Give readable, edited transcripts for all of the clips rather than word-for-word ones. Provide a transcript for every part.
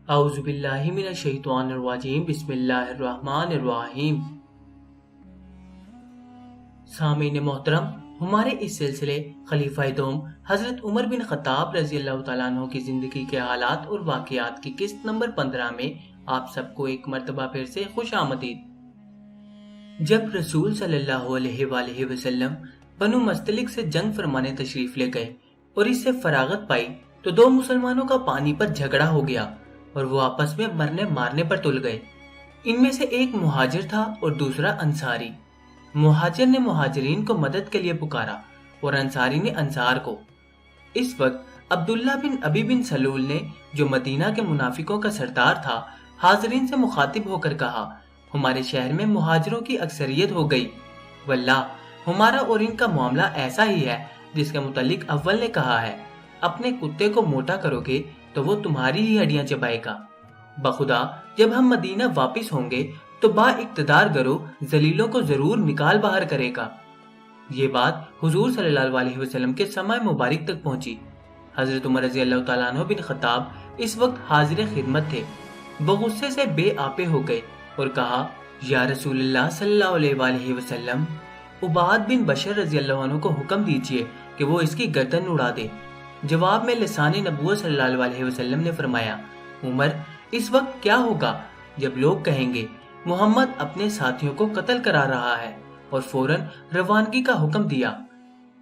اعوذ باللہ من الشیطان الرجیم بسم اللہ الرحمن الرحیم۔ سامعین محترم، ہمارے اس سلسلے خلیفہ دوم حضرت عمر بن خطاب رضی اللہ تعالیٰ عنہ کی زندگی کے حالات اور واقعات کی قسط نمبر 15 میں آپ سب کو ایک مرتبہ پھر سے خوش آمدید۔ جب رسول صلی اللہ علیہ وآلہ وسلم بنو مستلق سے جنگ فرمانے تشریف لے گئے اور اس سے فراغت پائی تو دو مسلمانوں کا پانی پر جھگڑا ہو گیا اور وہ آپس میں مرنے مارنے پر تل گئے۔ ان میں سے ایک مہاجر تھا اور دوسرا انصاری۔ مہاجر نے مہاجرین کو مدد کے لیے پکارا اور انصاری نے انصار کو۔ اس وقت عبداللہ بن ابی بن سلول نے، جو مدینہ کے منافقوں کا سردار تھا، حاضرین سے مخاطب ہو کر کہا، ہمارے شہر میں مہاجروں کی اکثریت ہو گئی، واللہ ہمارا اور ان کا معاملہ ایسا ہی ہے جس کے متعلق اول نے کہا ہے، اپنے کتے کو موٹا کرو گے تو وہ تمہاری ہی ہڈیاں چبائے گا۔ بخدا جب ہم مدینہ واپس ہوں گے تو با اقتدار گروہ ذلیلوں کو ضرور نکال باہر کرے گا۔ یہ بات حضور صلی اللہ علیہ وسلم کے سماع مبارک تک پہنچی۔ حضرت عمر رضی اللہ تعالیٰ عنہ بن خطاب اس وقت حاضر خدمت تھے۔ وہ غصے سے بے آپے ہو گئے اور کہا، یا رسول اللہ صلی اللہ علیہ وآلہ وسلم، عباد بن بشر رضی اللہ عنہ کو حکم دیجئے کہ وہ اس کی گردن اڑا دے۔ جواب میں لسان نبوت صلی اللہ علیہ وسلم نے فرمایا، عمر، اس وقت کیا ہوگا جب لوگ کہیں گے محمد اپنے ساتھیوں کو قتل کرا رہا ہے، اور فوراً روانگی کا حکم دیا۔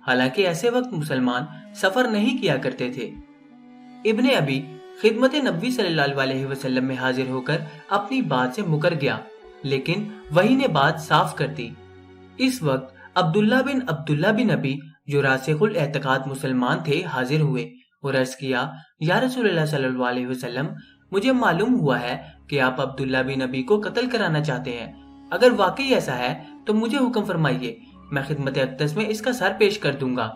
حالانکہ ایسے وقت مسلمان سفر نہیں کیا کرتے تھے۔ ابن ابی خدمت نبی صلی اللہ علیہ وسلم میں حاضر ہو کر اپنی بات سے مکر گیا، لیکن وہی نے بات صاف کر دی۔ اس وقت عبداللہ بن ابی، جو راسخ الاعتقاد مسلمان تھے، حاضر ہوئے اور عرض کیا، یا رسول اللہ صلی اللہ علیہ وسلم، مجھے معلوم ہوا ہے کہ آپ عبداللہ بن ابی کو قتل کرانا چاہتے ہیں۔ اگر واقعی ایسا ہے تو مجھے حکم فرمائیے، میں خدمت اقدس میں اس کا سر پیش کر دوں گا۔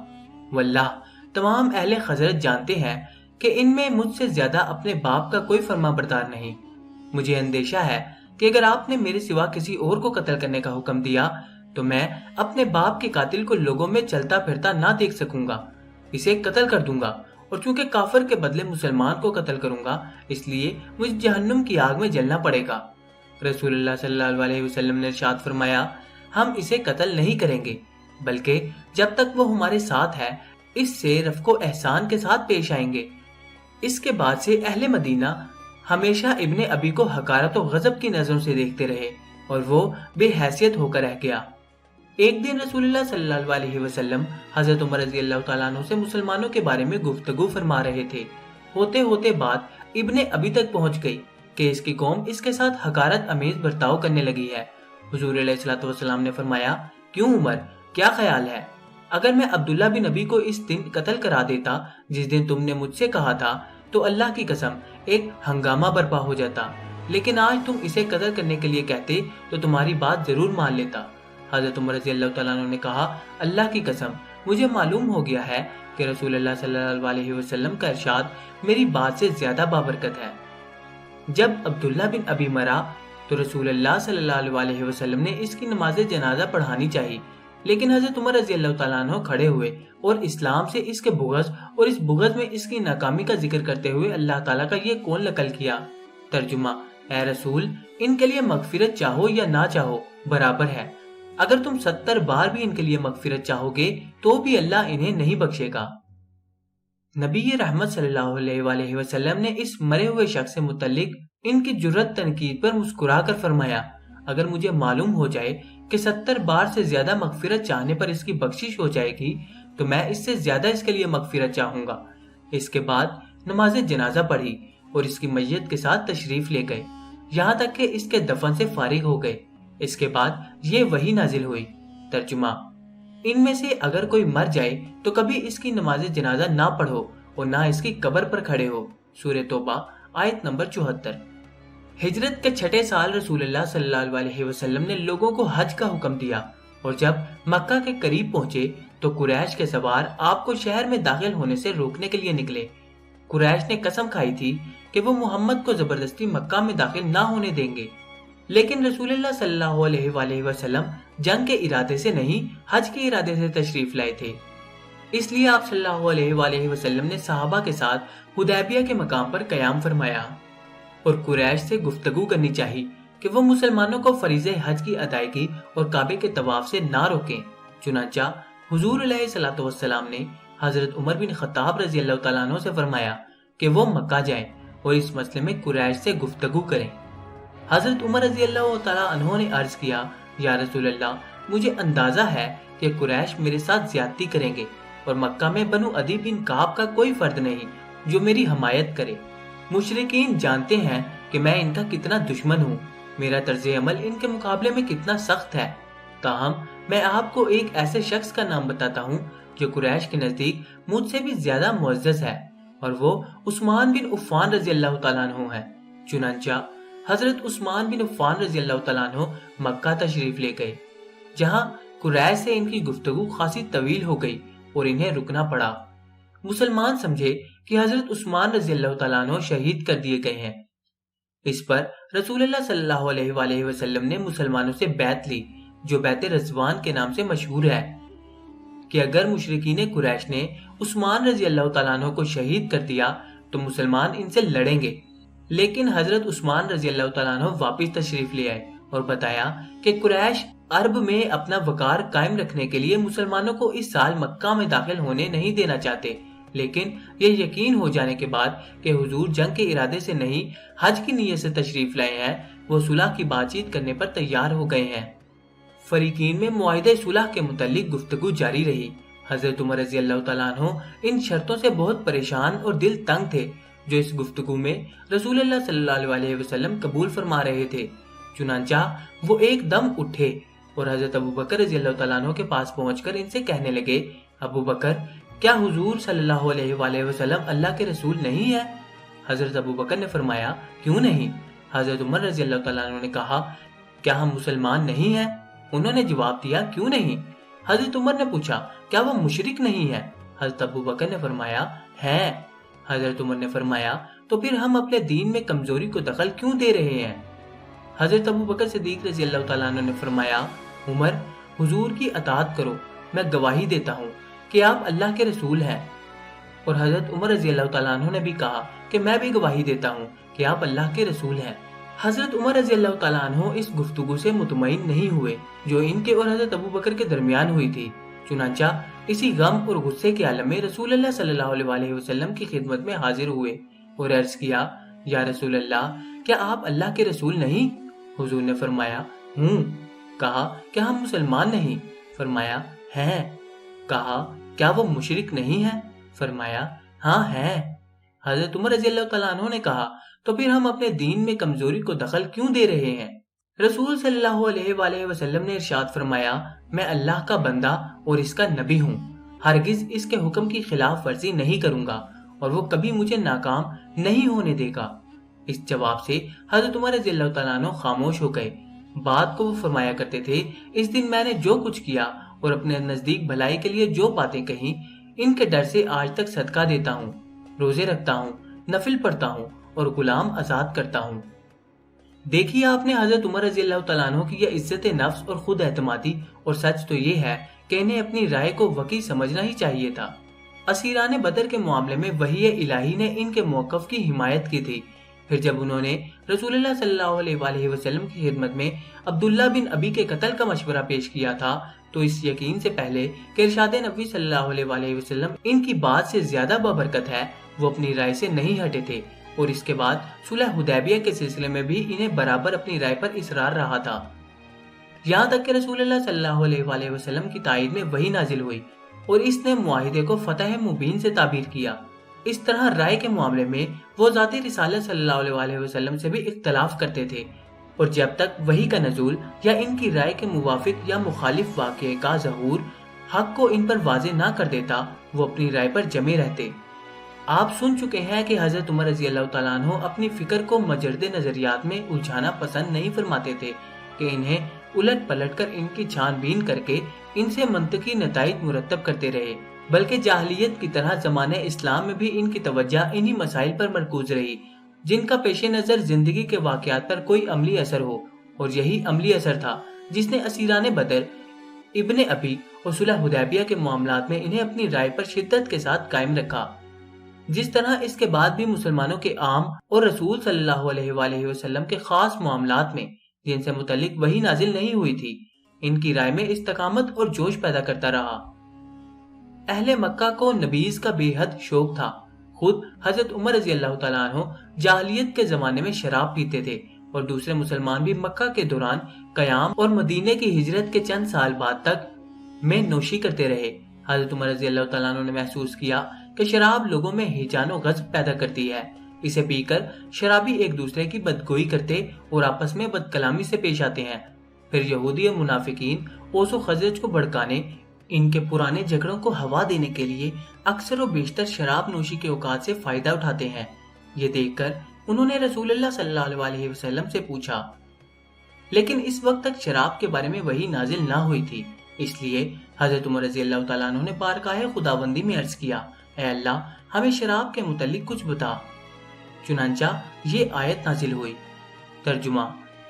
واللہ تمام اہل خزرج جانتے ہیں کہ ان میں مجھ سے زیادہ اپنے باپ کا کوئی فرما بردار نہیں۔ مجھے اندیشہ ہے کہ اگر آپ نے میرے سوا کسی اور کو قتل کرنے کا حکم دیا تو میں اپنے باپ کے قاتل کو لوگوں میں چلتا پھرتا نہ دیکھ سکوں گا، اسے قتل کر دوں گا، اور چونکہ کافر کے بدلے مسلمان کو قتل کروں گا، اس لیے مجھے جہنم کی آگ میں جلنا پڑے گا۔ رسول اللہ صلی اللہ علیہ وسلم نے ارشاد فرمایا، ہم اسے قتل نہیں کریں گے، بلکہ جب تک وہ ہمارے ساتھ ہے اس سے رفق و احسان کے ساتھ پیش آئیں گے۔ اس کے بعد سے اہل مدینہ ہمیشہ ابن ابی کو حقارت و غضب کی نظروں سے دیکھتے رہے اور وہ بے حیثیت ہو کر رہ گیا۔ ایک دن رسول اللہ صلی اللہ علیہ وسلم حضرت عمر رضی اللہ تعالیٰ عنہ سے مسلمانوں کے بارے میں گفتگو فرما رہے تھے۔ ہوتے ہوتے بات ابن ابی تک پہنچ گئی کہ اس کی قوم اس کے ساتھ حقارت امیز برتاؤ کرنے لگی ہے۔ حضور علیہ الصلوۃ والسلام نے فرمایا، کیوں عمر، کیا خیال ہے؟ اگر میں عبداللہ بن ابی کو اس دن قتل کرا دیتا جس دن تم نے مجھ سے کہا تھا تو اللہ کی قسم ایک ہنگامہ برپا ہو جاتا، لیکن آج تم اسے قتل کرنے کے لیے کہتے تو تمہاری بات ضرور مان لیتا۔ حضرت عمر رضی اللہ تعالیٰ عنہ نے کہا، اللہ کی قسم مجھے معلوم ہو گیا ہے کہ رسول اللہ صلی اللہ علیہ وسلم کا ارشاد میری بات سے زیادہ بابرکت ہے۔ جب عبداللہ بن ابی مرا تو رسول اللہ صلی اللہ علیہ وسلم نے اس کی نماز جنازہ پڑھانی چاہی، لیکن حضرت عمر رضی اللہ تعالیٰ عنہ کھڑے ہوئے اور اسلام سے اس کے بغض اور اس بغض میں اس کی ناکامی کا ذکر کرتے ہوئے اللہ تعالیٰ کا یہ قول نقل کیا۔ ترجمہ، اے رسول، ان کے لیے مغفرت چاہو یا نہ چاہو برابر ہے، اگر تم 70 بار بھی ان کے لیے مغفرت چاہو گے تو بھی اللہ انہیں نہیں بخشے گا۔ نبی رحمت صلی اللہ علیہ وآلہ وسلم نے اس مرے ہوئے شخص سے متعلق ان کی جرأت تنقید پر مسکرا کر فرمایا، اگر مجھے معلوم ہو جائے کہ 70 بار سے زیادہ مغفرت چاہنے پر اس کی بخشش ہو جائے گی تو میں اس سے زیادہ اس کے لیے مغفرت چاہوں گا۔ اس کے بعد نماز جنازہ پڑھی اور اس کی میت کے ساتھ تشریف لے گئے، یہاں تک کہ اس کے دفن سے فارغ ہو گئے۔ اس کے بعد یہ وحی نازل ہوئی۔ ترجمہ، ان میں سے اگر کوئی مر جائے تو کبھی اس کی نماز جنازہ نہ پڑھو اور نہ اس کی قبر پر کھڑے ہو۔ سورہ توبہ آیت نمبر 74۔ ہجرت کے 6 سال رسول اللہ صلی اللہ علیہ وسلم نے لوگوں کو حج کا حکم دیا، اور جب مکہ کے قریب پہنچے تو قریش کے سوار آپ کو شہر میں داخل ہونے سے روکنے کے لیے نکلے۔ قریش نے قسم کھائی تھی کہ وہ محمد کو زبردستی مکہ میں داخل نہ ہونے دیں گے، لیکن رسول اللہ صلی اللہ علیہ وآلہ وسلم جنگ کے ارادے سے نہیں، حج کے ارادے سے تشریف لائے تھے۔ اس لیے آپ صلی اللہ علیہ وآلہ وسلم نے صحابہ کے ساتھ حدیبیہ کے مقام پر قیام فرمایا اور قریش سے گفتگو کرنی چاہیے کہ وہ مسلمانوں کو فریضہ حج کی ادائیگی اور کعبے کے طواف سے نہ روکیں۔ چنانچہ حضور علیہ الصلوۃ والسلام نے حضرت عمر بن خطاب رضی اللہ تعالیٰ عنہ سے فرمایا کہ وہ مکہ جائیں اور اس مسئلے میں قریش سے گفتگو کریں۔ حضرت عمر رضی اللہ تعالیٰ عنہ نے عرض کیا، یا رسول اللہ، مجھے اندازہ ہے کہ قریش میرے ساتھ زیادتی کریں گے اور مکہ میں بنو عدی بن کعب کا کوئی فرد نہیں جو میری حمایت کرے۔ مشرکین جانتے ہیں کہ میں ان کا کتنا دشمن ہوں، میرا طرز عمل ان کے مقابلے میں کتنا سخت ہے، تاہم میں آپ کو ایک ایسے شخص کا نام بتاتا ہوں جو قریش کے نزدیک مجھ سے بھی زیادہ معزز ہے، اور وہ عثمان بن عفان رضی اللہ تعالیٰ عنہ ہے۔ چنانچہ حضرت عثمان بن عفان رضی اللہ تعالیٰ عنہ مکہ تشریف لے گئے، جہاں قریش سے ان کی گفتگو خاصی طویل ہو گئی اور انہیں رکنا پڑا۔ مسلمان سمجھے کہ حضرت عثمان رضی اللہ تعالیٰ عنہ شہید کر دیے گئے ہیں۔ اس پر رسول اللہ صلی اللہ علیہ وآلہ وسلم نے مسلمانوں سے بیعت لی، جو بیعت رضوان کے نام سے مشہور ہے، کہ اگر مشرکین قریش نے عثمان رضی اللہ تعالیٰ عنہ کو شہید کر دیا تو مسلمان ان سے لڑیں گے۔ لیکن حضرت عثمان رضی اللہ تعالیٰ عنہ واپس تشریف لے آئے اور بتایا کہ قریش عرب میں اپنا وقار قائم رکھنے کے لیے مسلمانوں کو اس سال مکہ میں داخل ہونے نہیں دینا چاہتے، لیکن یہ یقین ہو جانے کے بعد کہ حضور جنگ کے ارادے سے نہیں حج کی نیت سے تشریف لائے ہیں، وہ صلح کی بات چیت کرنے پر تیار ہو گئے ہیں۔ فریقین میں معاہدہ صلح کے متعلق گفتگو جاری رہی۔ حضرت عمر رضی اللہ تعالیٰ عنہ ان شرطوں سے بہت پریشان اور دل تنگ تھے جو اس گفتگو میں رسول اللہ صلی اللہ علیہ وسلم قبول فرما رہے تھے۔ چنانچہ وہ ایک دم اٹھے اور حضرت ابو بکر رضی اللہ تعالیٰ عنہ کے پاس پہنچ کر ان سے کہنے لگے، ابو بکر، کیا حضور صلی اللہ علیہ وآلہ وسلم اللہ کے رسول نہیں ہے؟ حضرت ابو بکر نے فرمایا، کیوں نہیں؟ حضرت عمر رضی اللہ تعالیٰ عنہ نے کہا، کیا ہم مسلمان نہیں ہیں؟ انہوں نے جواب دیا، کیوں نہیں؟ حضرت عمر نے پوچھا، کیا وہ مشرک نہیں ہے؟ حضرت ابو بکر نے فرمایا، ہیں۔ حضرت عمر نے فرمایا، تو پھر ہم اپنے دین میں کمزوری کو دخل کیوں دے رہے ہیں؟ حضرت ابو بکر صدیق رضی اللہ تعالیٰ عنہ نے فرمایا، عمر، حضور کی اطاعت کرو، میں گواہی دیتا ہوں کہ آپ اللہ کے رسول ہیں۔ اور حضرت عمر رضی اللہ تعالیٰ عنہ نے بھی کہا کہ میں بھی گواہی دیتا ہوں کہ آپ اللہ کے رسول ہیں۔ حضرت عمر رضی اللہ تعالیٰ عنہ اس گفتگو سے مطمئن نہیں ہوئے جو ان کے اور حضرت ابو بکر کے درمیان ہوئی تھی۔ چنانچہ اسی غم اور غصے کے عالم میں رسول اللہ صلی اللہ علیہ وسلم کی خدمت میں حاضر ہوئے اور عرض کیا، یا رسول اللہ، کیا آپ اللہ کے رسول نہیں؟ حضور نے فرمایا، ہوں۔ کہا، کیا ہم مسلمان نہیں؟ فرمایا، ہیں۔ کہا، کیا وہ مشرک نہیں ہے؟ فرمایا، ہاں ہیں۔ حضرت عمر رضی اللہ تعالیٰ عنہ نے کہا، تو پھر ہم اپنے دین میں کمزوری کو دخل کیوں دے رہے ہیں؟ رسول صلی اللہ علیہ وآلہ وسلم نے ارشاد فرمایا، میں اللہ کا بندہ اور اس کا نبی ہوں، ہرگز اس کے حکم کی خلاف ورزی نہیں کروں گا اور وہ کبھی مجھے ناکام نہیں ہونے دے گا۔ اس جواب سے حضرت عمر رضی اللہ تعالیٰ عنہ خاموش ہو گئے۔ بات کو وہ فرمایا کرتے تھے، اس دن میں نے جو کچھ کیا اور اپنے نزدیک بھلائی کے لیے جو باتیں کہیں، ان کے ڈر سے آج تک صدقہ دیتا ہوں، روزے رکھتا ہوں، نفل پڑھتا ہوں اور غلام آزاد کرتا ہوں۔ دیکھیے آپ نے حضرت عمر رضی اللہ تعالیٰ عنہ کی یہ عزت نفس اور خود اعتمادی، اور سچ تو یہ ہے کہ انہیں اپنی رائے کو وقی سمجھنا ہی چاہیے تھا۔ اسیران بدر کے معاملے میں وحی الہی نے ان کے موقف کی حمایت کی تھی۔ پھر جب انہوں نے رسول اللہ صلی اللہ علیہ وآلہ وسلم کی خدمت میں عبداللہ بن ابی کے قتل کا مشورہ پیش کیا تھا، تو اس یقین سے پہلے کہ ارشاد نبی صلی اللہ علیہ وآلہ وسلم ان کی بات سے زیادہ بابرکت ہے، وہ اپنی رائے سے نہیں ہٹے تھے، اور اس کے بعد صلح حدیبیہ کے سلسلے میں بھی انہیں برابر اپنی رائے پر اصرار رہا تھا، یہاں تک کہ رسول اللہ صلی اللہ علیہ وآلہ وسلم کی تائید میں وحی نازل ہوئی اور اس نے معاہدے کو فتح مبین سے تعبیر کیا۔ اس طرح رائے کے معاملے میں وہ ذات رسالت صلی اللہ علیہ وآلہ وسلم سے بھی اختلاف کرتے تھے، اور جب تک وحی کا نزول یا ان کی رائے کے موافق یا مخالف واقعے کا ظہور حق کو ان پر واضح نہ کر دیتا، وہ اپنی رائے پر جمے رہتے۔ آپ سن چکے ہیں کہ حضرت عمر رضی اللہ تعالیٰ عنہ اپنی فکر کو مجرد نظریات میں الجھانا پسند نہیں فرماتے تھے کہ انہیں الٹ پلٹ کر ان کی چھان بین کر کے ان سے منطقی نتائج مرتب کرتے رہے، بلکہ جاہلیت کی طرح زمانہ اسلام میں بھی ان کی توجہ انہی مسائل پر مرکوز رہی جن کا پیش نظر زندگی کے واقعات پر کوئی عملی اثر ہو، اور یہی عملی اثر تھا جس نے اسیران بدر، ابن ابی اور صلح حدیبیہ کے معاملات میں انہیں اپنی رائے پر شدت کے ساتھ قائم رکھا۔ جس طرح اس کے بعد بھی مسلمانوں کے عام اور رسول صلی اللہ علیہ وآلہ وسلم کے خاص معاملات میں جن سے متعلق وحی نازل نہیں ہوئی تھی، ان کی رائے میں استقامت اور جوش پیدا کرتا رہا۔ اہل مکہ کو نبیذ کا بے حد شوق تھا۔ خود حضرت عمر رضی اللہ تعالیٰ عنہ جاہلیت کے زمانے میں شراب پیتے تھے، اور دوسرے مسلمان بھی مکہ کے دوران قیام اور مدینے کی ہجرت کے چند سال بعد تک میں نوشی کرتے رہے۔ حضرت عمر رضی اللہ تعالیٰ عنہ نے محسوس کیا کہ شراب لوگوں میں ہیجان و غضب پیدا کرتی ہے۔ اسے پی کر شرابی ایک دوسرے کی بدگوئی کرتے اور آپس میں بد کلامی سے پیش آتے ہیں۔ پھر یہودی اور منافقین اوس و خزرج کو بھڑکانے، ان کے پرانے جھگڑوں کو ہوا دینے کے لیے اکثر و بیشتر شراب نوشی کے اوقات سے فائدہ اٹھاتے ہیں۔ یہ دیکھ کر انہوں نے رسول اللہ صلی اللہ علیہ وسلم سے پوچھا، لیکن اس وقت تک شراب کے بارے میں وحی نازل نہ ہوئی تھی، اس لیے حضرت عمر رضی اللہ تعالیٰ عنہ نے بارگاہ خداوندی میں عرض کیا، اے اللہ ہمیں شراب کے متعلق کچھ بتا۔ چنانچہ یہ آیت نازل ہوئی۔ ترجمہ: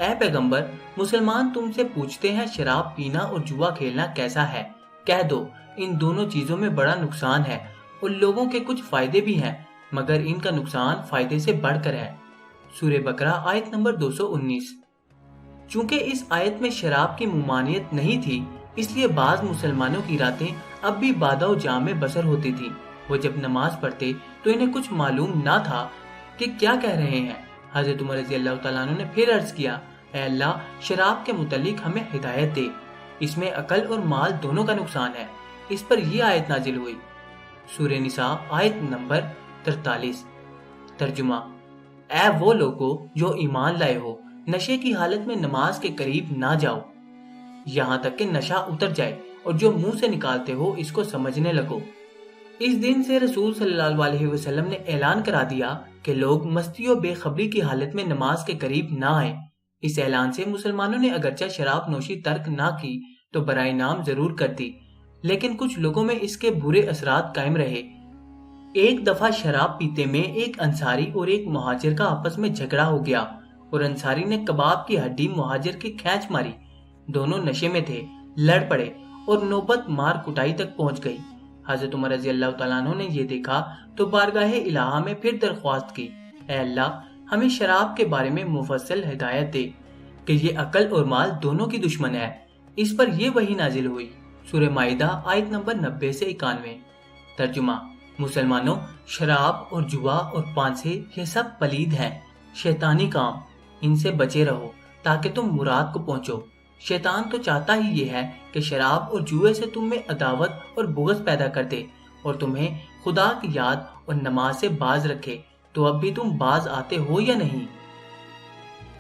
اے پیغمبر، مسلمان تم سے پوچھتے ہیں شراب پینا اور جوا کھیلنا کیسا ہے؟ کہہ دو ان دونوں چیزوں میں بڑا نقصان ہے، اور لوگوں کے کچھ فائدے بھی ہیں، مگر ان کا نقصان فائدے سے بڑھ کر ہے۔ سورہ بقرہ آیت نمبر 219۔ چونکہ اس آیت میں شراب کی ممانعت نہیں تھی، اس لیے بعض مسلمانوں کی راتیں اب بھی بادہ و جام میں بسر ہوتی تھی۔ وہ جب نماز پڑھتے تو انہیں کچھ معلوم نہ تھا کہ کیا کہہ رہے ہیں۔ حضرت عمر رضی اللہ تعالیٰ عنہ نے پھر عرض کیا، اے اللہ شراب کے متعلق ہمیں ہدایت دے، اس میں عقل اور مال دونوں کا نقصان ہے۔ اس پر یہ آیت نازل ہوئی۔ سورہ نساء آیت نمبر 43۔ ترجمہ: اے وہ لوگو جو ایمان لائے ہو، نشے کی حالت میں نماز کے قریب نہ جاؤ یہاں تک کہ نشہ اتر جائے، اور جو منہ سے نکالتے ہو اس کو سمجھنے لگو۔ اس دن سے رسول صلی اللہ علیہ وسلم نے اعلان کرا دیا کہ لوگ مستی و بے خبری کی حالت میں نماز کے قریب نہ آئیں۔ اس اعلان سے مسلمانوں نے اگرچہ شراب نوشی ترک نہ کی تو برائے نام ضرور کر دی، لیکن کچھ لوگوں میں اس کے برے اثرات قائم رہے۔ ایک دفعہ شراب پیتے میں ایک انصاری اور ایک مہاجر کا آپس میں جھگڑا ہو گیا، اور انصاری نے کباب کی ہڈی مہاجر کی کھینچ ماری۔ دونوں نشے میں تھے، لڑ پڑے اور نوبت مار کٹائی تک پہنچ گئی۔ حضرت عمر رضی اللہ تعالیٰ عنہ نے یہ دیکھا تو بارگاہ الہہ میں پھر درخواست کی، اے اللہ ہمیں شراب کے بارے میں مفصل ہدایت دے کہ یہ عقل اور مال دونوں کی دشمن ہے۔ اس پر یہ وحی نازل ہوئی۔ سورہ مائدہ آیت نمبر 90 سے 91۔ ترجمہ: مسلمانوں، شراب اور جوا اور پانسے یہ سب پلید ہیں، شیطانی کام، ان سے بچے رہو تاکہ تم مراد کو پہنچو۔ شیطان تو چاہتا ہی یہ ہے کہ شراب اور جوئے سے تم میں عداوت اور بغض پیدا کر دے، اور تمہیں خدا کی یاد اور نماز سے باز رکھے۔ تو اب بھی تم باز آتے ہو یا نہیں؟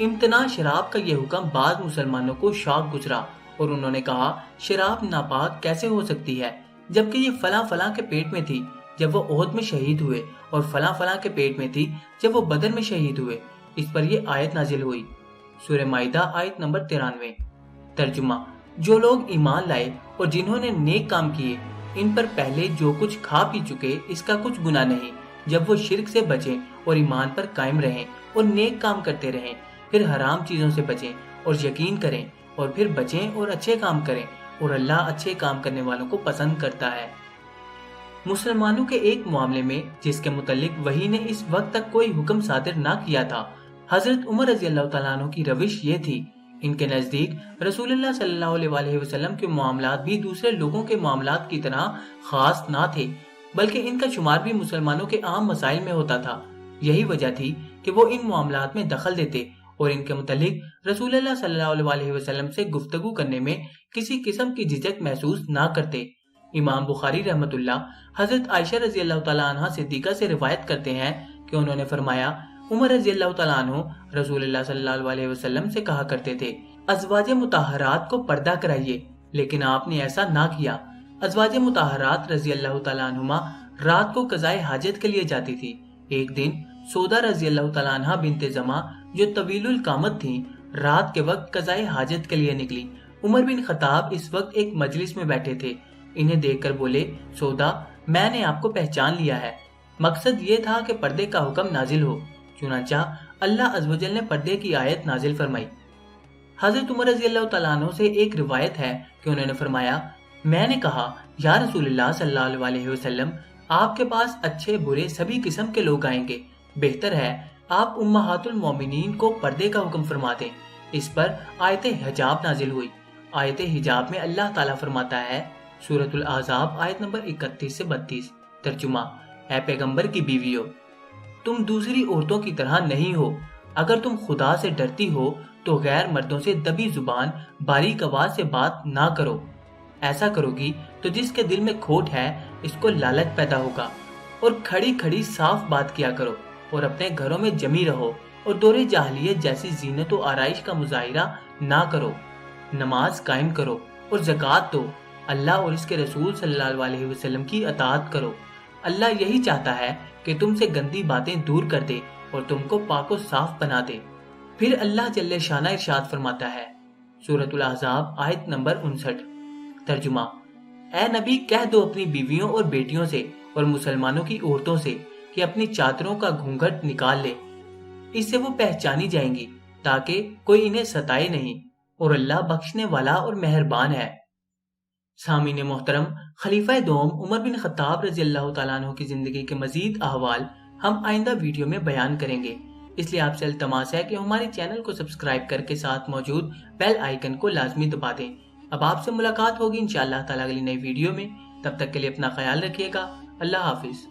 امتناع شراب کا یہ حکم بعض مسلمانوں کو شاق گزرا، اور انہوں نے کہا شراب ناپاک کیسے ہو سکتی ہے، جبکہ یہ فلاں فلاں کے پیٹ میں تھی جب وہ احد میں شہید ہوئے، اور فلاں فلاں کے پیٹ میں تھی جب وہ بدر میں شہید ہوئے۔ اس پر یہ آیت نازل ہوئی۔ سورہ مائدہ آیت نمبر 93۔ ترجمہ: جو لوگ ایمان لائے اور جنہوں نے نیک کام کیے، ان پر پہلے جو کچھ کھا پی چکے اس کا کچھ گناہ نہیں، جب وہ شرک سے بچیں اور ایمان پر قائم رہیں اور نیک کام کرتے رہیں، پھر حرام چیزوں سے بچیں اور یقین کریں، اور پھر بچیں اور اچھے کام کریں، اور اللہ اچھے کام کرنے والوں کو پسند کرتا ہے۔ مسلمانوں کے ایک معاملے میں جس کے متعلق وحی نے اس وقت تک کوئی حکم صادر نہ کیا تھا، حضرت عمر رضی اللہ تعالیٰ عنہ کی روش یہ تھی۔ ان کے نزدیک رسول اللہ صلی اللہ علیہ وسلم کے معاملات بھی دوسرے لوگوں کے معاملات کی طرح خاص نہ تھے، بلکہ ان کا شمار بھی مسلمانوں کے عام مسائل میں ہوتا تھا۔ یہی وجہ تھی کہ وہ ان معاملات میں دخل دیتے اور ان کے متعلق رسول اللہ صلی اللہ علیہ وسلم سے گفتگو کرنے میں کسی قسم کی جھجک محسوس نہ کرتے۔ امام بخاری رحمۃ اللہ حضرت عائشہ رضی اللہ تعالیٰ عنہ صدیقہ سے روایت کرتے ہیں کہ انہوں نے فرمایا، عمر رضی اللہ تعالیٰ عنہ رسول اللہ صلی اللہ علیہ وسلم سے کہا کرتے تھے، ازواج مطہرات کو پردہ کرائیے، لیکن آپ نے ایسا نہ کیا۔ ازواج مطہرات رضی اللہ تعالیٰ عنہما رات کو قضائے حاجت کے لیے جاتی تھی۔ ایک دن سودا رضی اللہ تعالیٰ عنہ بنت زما جو طویل القامت تھیں، رات کے وقت قضائے حاجت کے لیے نکلی۔ عمر بن خطاب اس وقت ایک مجلس میں بیٹھے تھے۔ انہیں دیکھ کر بولے، سودا میں نے آپ کو پہچان لیا ہے۔ مقصد یہ تھا کہ پردے کا حکم نازل ہو، چنانچہ اللہ عز و جل نے پردے کی آیت نازل فرمائی۔ حضرت عمر رضی اللہ تعالیٰ عنہ سے ایک روایت ہے کہ انہوں نے فرمایا، میں نے کہا، یا رسول اللہ صلی اللہ علیہ وسلم، آپ کے پاس اچھے برے سبھی قسم کے لوگ آئیں گے، بہتر ہے آپ امہات المومنین کو پردے کا حکم فرما دیں۔ اس پر آیت حجاب نازل ہوئی۔ آیت حجاب میں اللہ تعالیٰ فرماتا ہے، سورۃ الاحزاب آیت نمبر 31 سے 32، ترجمہ: اے پیغمبر کی بیویو، تم دوسری عورتوں کی طرح نہیں ہو۔ اگر تم خدا سے ڈرتی ہو تو غیر مردوں سے دبی زبان باریک آواز سے بات نہ کرو۔ ایسا کرو گی تو جس کے دل میں کھوٹ ہے اس کو لالچ پیدا ہوگا۔ اور کھڑی کھڑی صاف بات کیا کرو اور اپنے گھروں میں جمی رہو اور دور جاہلیت جیسی زینت و آرائش کا مظاہرہ نہ کرو۔ نماز قائم کرو اور زکوٰۃ دو۔ اللہ اور اس کے رسول صلی اللہ علیہ وسلم کی اطاعت کرو۔ اللہ یہی چاہتا ہے کہ تم سے گندی باتیں دور کر دے اور تم کو پاک و صاف بنا دے۔ پھر اللہ جل شانہ ارشاد فرماتا ہے، سورۃ الاحزاب آیت نمبر 59، ترجمہ: اے نبی کہہ دو اپنی بیویوں اور بیٹیوں سے اور مسلمانوں کی عورتوں سے کہ اپنی چادروں کا گھونگھٹ نکال لے، اس سے وہ پہچانی جائیں گی تاکہ کوئی انہیں ستائے نہیں، اور اللہ بخشنے والا اور مہربان ہے۔ سامعین محترم، خلیفہ دوم عمر بن خطاب رضی اللہ تعالیٰ عنہ کی زندگی کے مزید احوال ہم آئندہ ویڈیو میں بیان کریں گے، اس لیے آپ سے التماس ہے کہ ہمارے چینل کو سبسکرائب کر کے ساتھ موجود بیل آئیکن کو لازمی دبا دیں۔ اب آپ سے ملاقات ہوگی انشاءاللہ تعالیٰ اگلی نئی ویڈیو میں، تب تک کے لیے اپنا خیال رکھیے گا۔ اللہ حافظ۔